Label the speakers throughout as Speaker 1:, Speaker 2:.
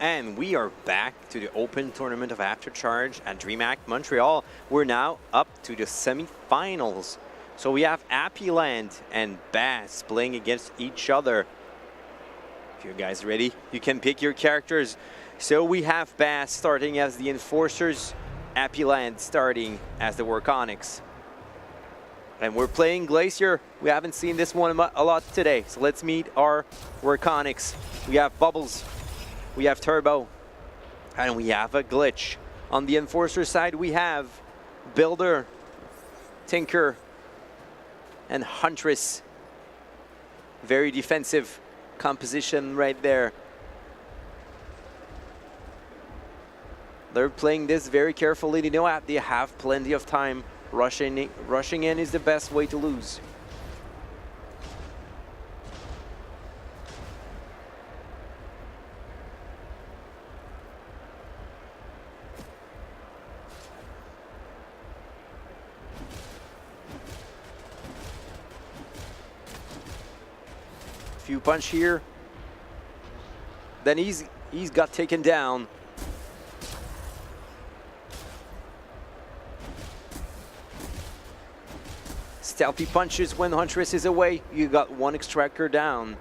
Speaker 1: And we are back to the Open Tournament of Aftercharge at Dreamhack Montreal. We're now up to the semi-finals. So we have Happyland and Bass playing against each other. If you guys ready, you can pick your characters. So we have Bass starting as the Enforcers, Happyland starting as the Workonics. And we're playing Glacier. We haven't seen this one a lot today. So let's meet our Workonics. We have Bubbles. We have Turbo, and we have a Glitch. On the Enforcer side, we have Builder, Tinker, and Huntress. Very defensive composition right there. They're playing this very carefully. They know they have plenty of time. Rushing in is the best way to lose. Few punch here. Then he's got taken down. Stealthy punches when Huntress is away. You got one extractor down.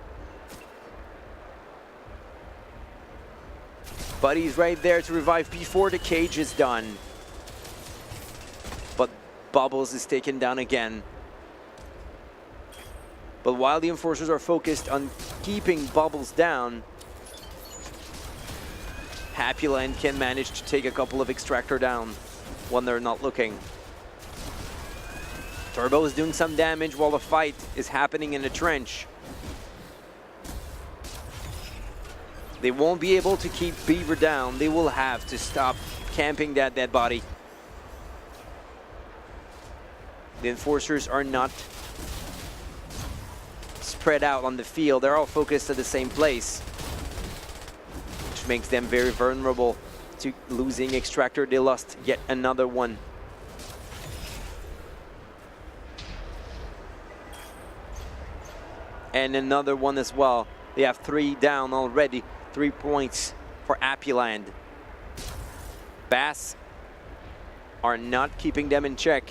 Speaker 1: Buddy's right there to revive before the cage is done. But Bubbles is taken down again. But while the Enforcers are focused on keeping Bubbles down, Happyland can manage to take a couple of extractor down when they're not looking. Turbo is doing some damage while the fight is happening in the trench. They won't be able to keep Beaver down. They will have to stop camping that dead body. The Enforcers are not spread out on the field. They're all focused at the same place, which makes them very vulnerable to losing extractor. They lost yet another one. And another one as well. They have 3 down already. 3 points for Happyland. Bass are not keeping them in check.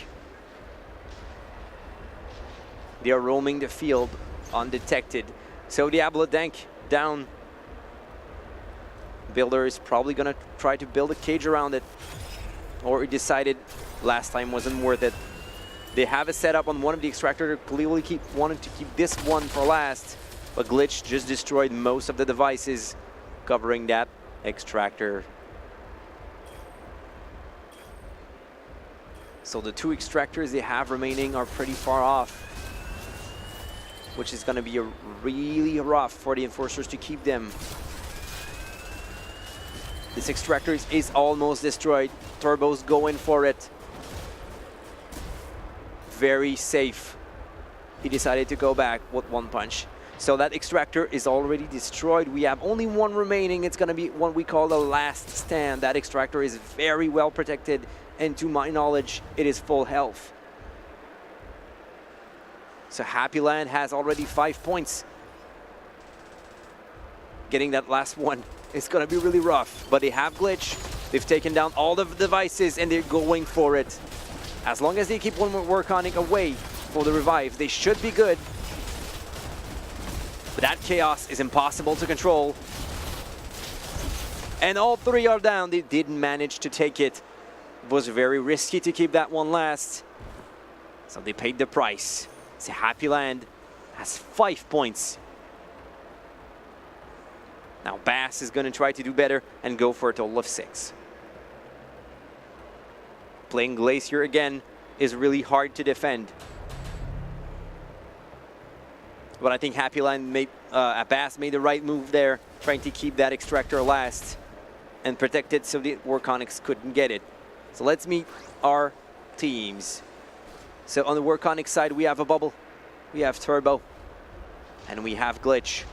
Speaker 1: They are roaming the field undetected. So Diablo Dank down. Builder is probably gonna try to build a cage around it, or he decided last time wasn't worth it. They have a setup on one of the extractor. Clearly wanted to keep this one for last, but Glitch just destroyed most of the devices covering that extractor. So the 2 extractors they have remaining are pretty far off, which is going to be really rough for the Enforcers to keep them. This extractor is almost destroyed. Turbo's going for it. Very safe. He decided to go back with 1 punch. So that extractor is already destroyed. We have only 1 remaining. It's going to be what we call the last stand. That extractor is very well protected, and to my knowledge, it is full health. So Happyland has already 5 points. Getting that last one is going to be really rough. But they have Glitch. They've taken down all the devices, and they're going for it. As long as they keep one more Workonic away for the revive, they should be good. But that chaos is impossible to control. And all 3 are down. They didn't manage to take it. It was very risky to keep that one last. So they paid the price. So Happyland has 5 points. Now Bass is going to try to do better and go for a total of 6. Playing Glacier again is really hard to defend. But I think Bass made the right move there, trying to keep that extractor last and protect it so the Workonics couldn't get it. So let's meet our teams. So on the Workonic side, we have a Bubble, we have Turbo, and we have Glitch.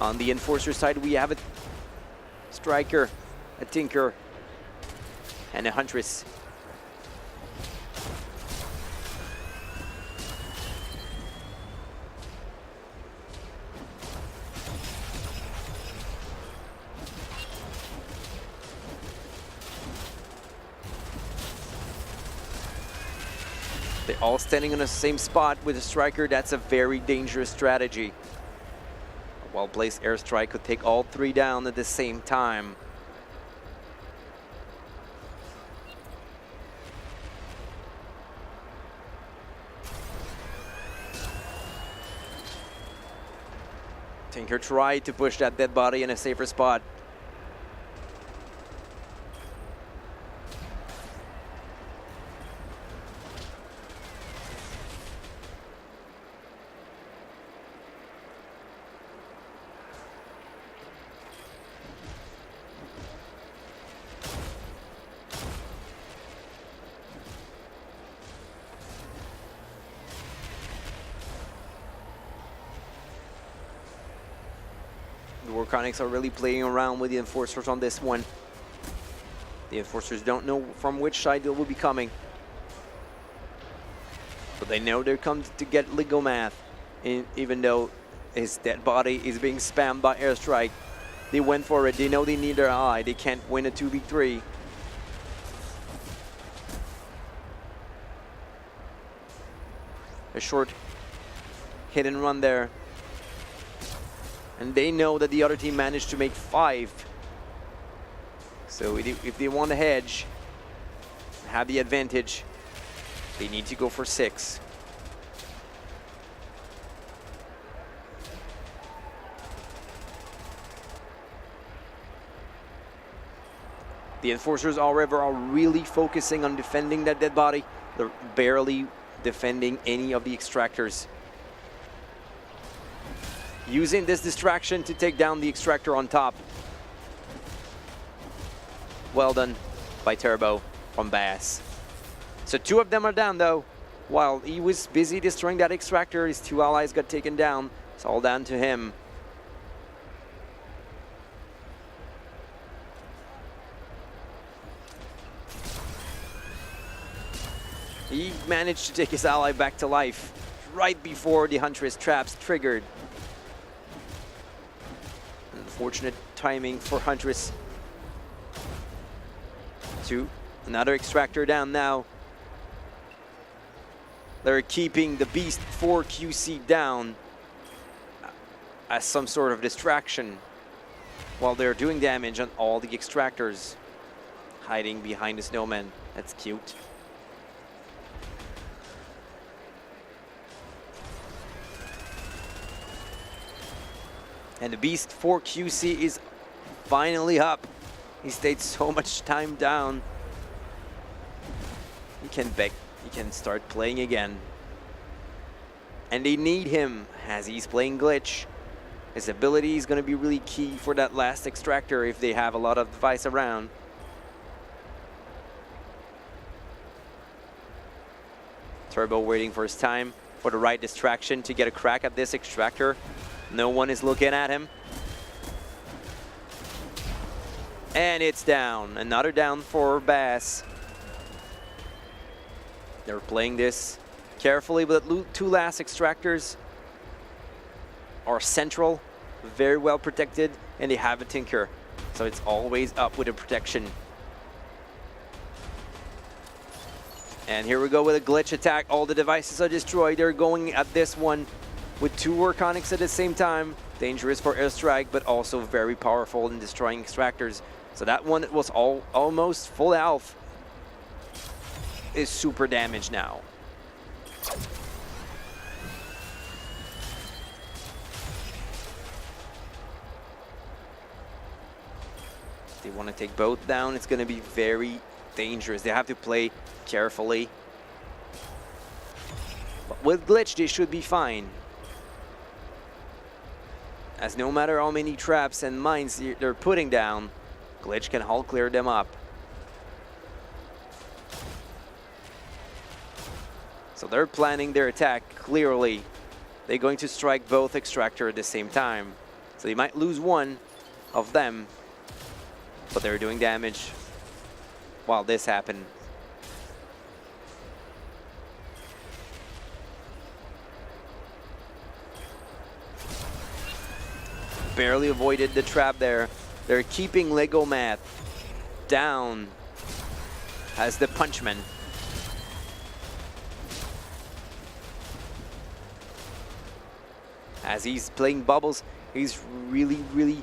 Speaker 1: On the Enforcer side, we have a Striker, a Tinker, and a Huntress. They're all standing on the same spot with a striker. That's a very dangerous strategy. A well-placed airstrike could take all three down at the same time. Tinker tried to push that dead body in a safer spot. The Warconics are really playing around with the Enforcers on this one. The Enforcers don't know from which side they will be coming. But they know they're coming to get Ligomath, even though his dead body is being spammed by airstrike. They went for it. They know they need their ally. They can't win a 2v3. A short hit and run there. And they know that the other team managed to make 5. So if they want to hedge, have the advantage, they need to go for 6. The Enforcers, however, are really focusing on defending that dead body. They're barely defending any of the extractors. Using this distraction to take down the extractor on top. Well done by Turbo from Bass. So 2 of them are down though. While he was busy destroying that extractor, his 2 allies got taken down. It's all down to him. He managed to take his ally back to life right before the Huntress traps triggered. Unfortunate timing for Huntress. 2. Another extractor down now. They're keeping the Beast 4 QC down as some sort of distraction while they're doing damage on all the extractors. Hiding behind the snowman. That's cute. And the Beast 4 QC is finally up. He stayed so much time down. He can start playing again. And they need him as he's playing glitch. His ability is going to be really key for that last extractor if they have a lot of device around. Turbo waiting for his time for the right distraction to get a crack at this extractor. No one is looking at him. And it's down. Another down for Bass. They're playing this carefully, but the 2 last extractors are central, very well protected, and they have a Tinker. So it's always up with a protection. And here we go with a glitch attack. All the devices are destroyed. They're going at this one with 2 Warconics at the same time. Dangerous for airstrike, but also very powerful in destroying extractors. So that one that was almost full health is super damaged now. If they want to take both down, it's going to be very dangerous. They have to play carefully. But with glitch, they should be fine. As no matter how many traps and mines they're putting down, glitch can all clear them up. So they're planning their attack clearly. They're going to strike both extractor at the same time. So they might lose one of them, but they're doing damage while this happened. Barely avoided the trap there. They're keeping Ligomath down as the punchman. As he's playing bubbles, he's really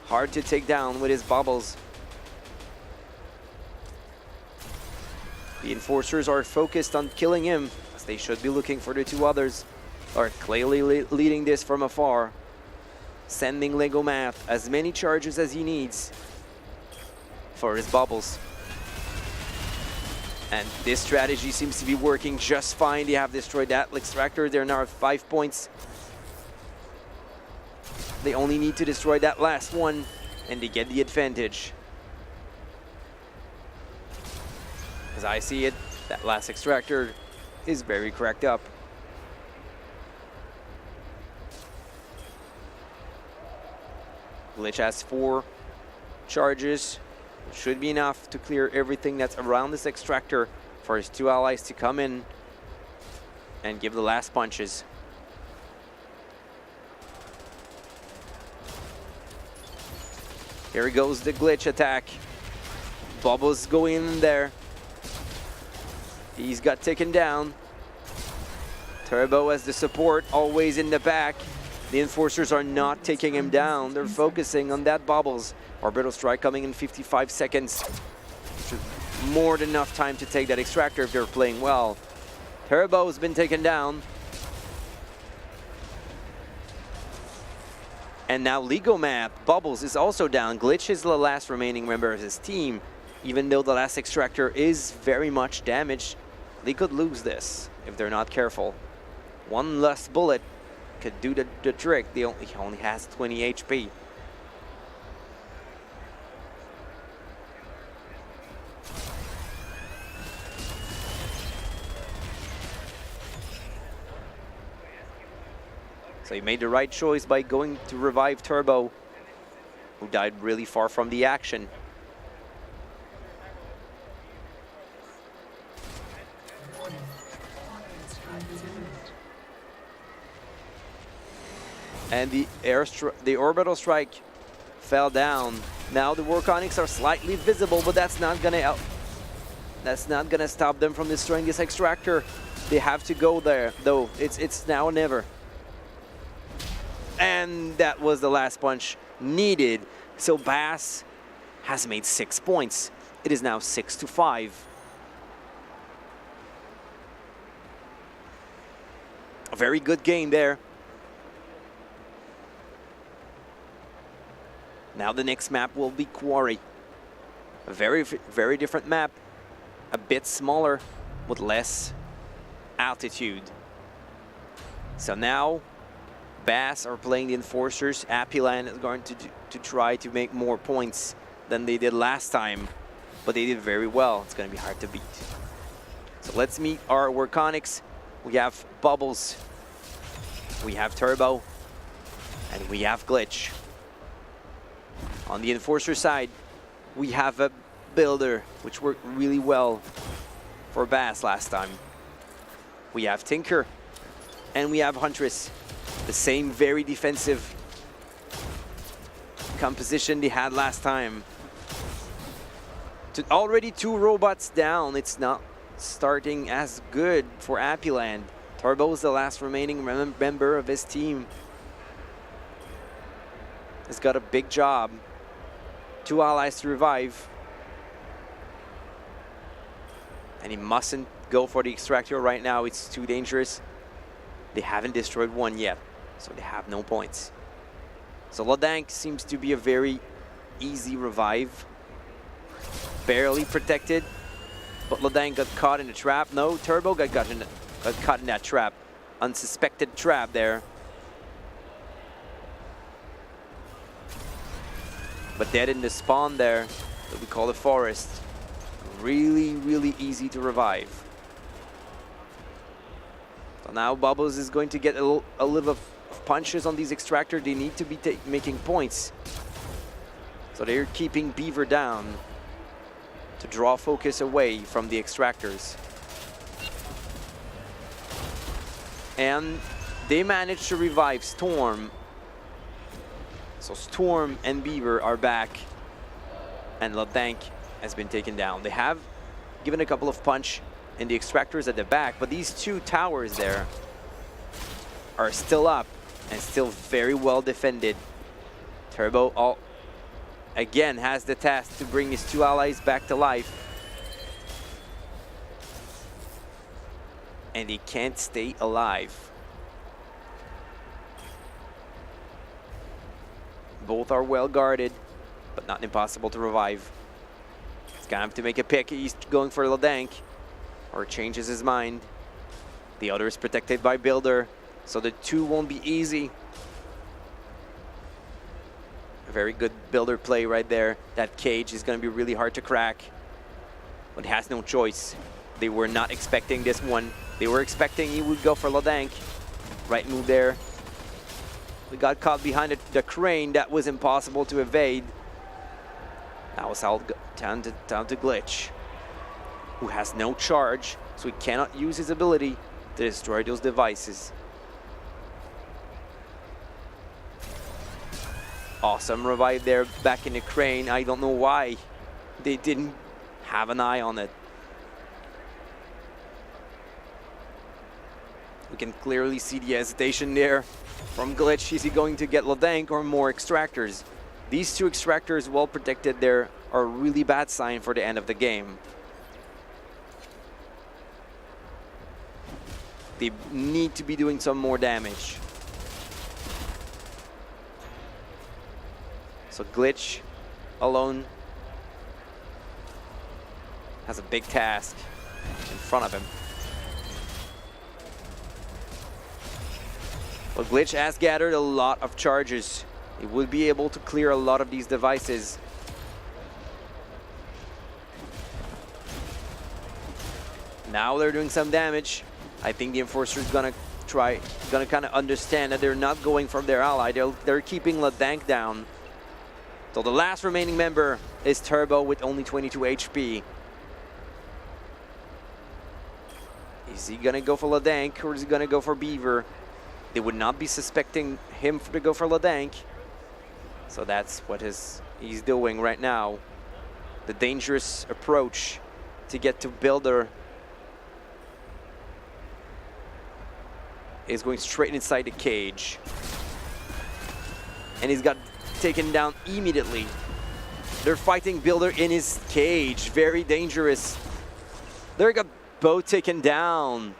Speaker 1: hard to take down with his bubbles. The enforcers are focused on killing him, as they should be looking for the two others. Are clearly leading this from afar. Sending Lego Math as many charges as he needs for his bubbles. And this strategy seems to be working just fine. They have destroyed that extractor. They're now at 5 points. They only need to destroy that last one, and they get the advantage. As I see it, that last extractor is very cracked up. Glitch has 4 charges. Should be enough to clear everything that's around this extractor for his 2 allies to come in and give the last punches. Here goes the glitch attack. Bubbles going in there. He's got taken down. Turbo as the support, always in the back. The enforcers are not taking him down. They're focusing on that bubbles. Orbital strike coming in 55 seconds. More than enough time to take that extractor if they're playing well. Turbo has been taken down. And now Lego Map, Bubbles is also down. Glitch is the last remaining member of his team. Even though the last extractor is very much damaged, they could lose this if they're not careful. One less bullet could do the trick. He only has 20 HP. So he made the right choice by going to revive Turbo, who died really far from the action. And the orbital strike fell down. Now the Warconics are slightly visible, but that's not gonna stop them from destroying this extractor. They have to go there, though. It's now or never. And that was the last punch needed. So Bass has made 6 points. It is now 6-5. A very good game there. Now the next map will be Quarry. A very different map. A bit smaller with less altitude. So now Bass are playing the enforcers. Happyland is going to try to make more points than they did last time, but they did very well. It's going to be hard to beat. So let's meet our Warconics. We have Bubbles, we have Turbo, and we have Glitch. On the enforcer side, we have a Builder, which worked really well for Bass last time. We have Tinker, and we have Huntress. The same very defensive composition they had last time. Already 2 robots down. It's not starting as good for Happyland. Turbo is the last remaining member of his team. He's got a big job. 2 allies to revive. And he mustn't go for the extractor right now. It's too dangerous. They haven't destroyed one yet, so they have no points. So Lodank seems to be a very easy revive. Barely protected, but Lodank got caught in a trap. No, Turbo got caught in that trap. Unsuspected trap there. But dead in the spawn there that we call the forest. Really easy to revive. So now Bubbles is going to get a little of punches on these extractor. They need to be making points. So they're keeping Beaver down to draw focus away from the extractors. And they managed to revive Storm. So Storm and Beaver are back. And Lodank has been taken down. They have given a couple of punch in the extractors at the back, but these 2 towers there are still up, and still very well defended. Turbo again has the task to bring his 2 allies back to life. And he can't stay alive. Both are well guarded, but not impossible to revive. He's gonna have to make a pick. He's going for Ladank, or changes his mind. The other is protected by Builder, so the 2 won't be easy. A very good Builder play right there. That cage is gonna be really hard to crack, but he has no choice. They were not expecting this one. They were expecting he would go for Ladank. Right move there. We got caught behind the crane. That was impossible to evade. That was all down to Glitch, who has no charge, so he cannot use his ability to destroy those devices. Awesome revive there back in the crane. I don't know why they didn't have an eye on it. We can clearly see the hesitation there from Glitch. Is he going to get Ladank or more extractors? These 2 extractors, well protected there, are a really bad sign for the end of the game. They need to be doing some more damage. So Glitch alone has a big task in front of him. But Glitch has gathered a lot of charges. He will be able to clear a lot of these devices. Now they're doing some damage. I think the Enforcer is gonna kind of understand that they're not going for their ally. They're keeping Ladank down. So the last remaining member is Turbo with only 22 HP. Is he gonna go for Ladank or is he gonna go for Beaver? They would not be suspecting him to go for Ladank. So that's what he's doing right now. The dangerous approach to get to Builder is going straight inside the cage. And he's got taken down immediately. They're fighting Builder in his cage. Very dangerous. They got both taken down.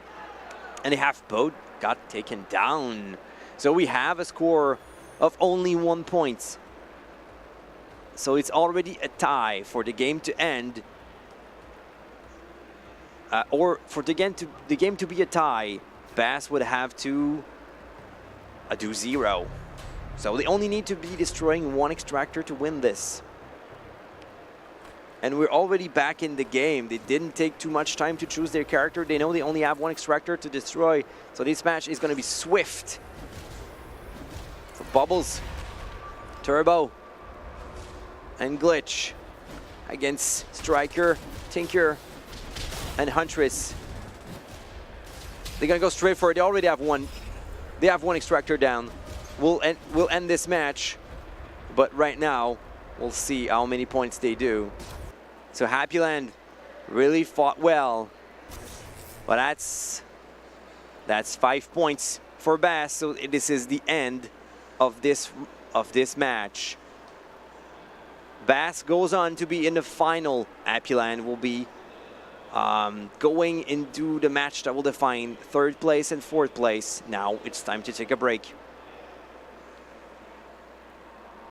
Speaker 1: And they have both got taken down. So we have a score of only 1 point. So it's already a tie for the game to end. Or for the game to be a tie, Bass would have to do 0. So they only need to be destroying 1 extractor to win this. And we're already back in the game. They didn't take too much time to choose their character. They know they only have 1 extractor to destroy. So this match is going to be swift. For Bubbles, Turbo, and Glitch against Striker, Tinker, and Huntress. They're going to go straight for it. They already have 1. They have 1 extractor down. We'll end this match. But right now, we'll see how many points they do. So Happyland really fought well, but that's 5 points for Bass. So this is the end of this match. Bass goes on to be in the final. Happyland will be going into the match that will define 3rd place and 4th place. Now it's time to take a break.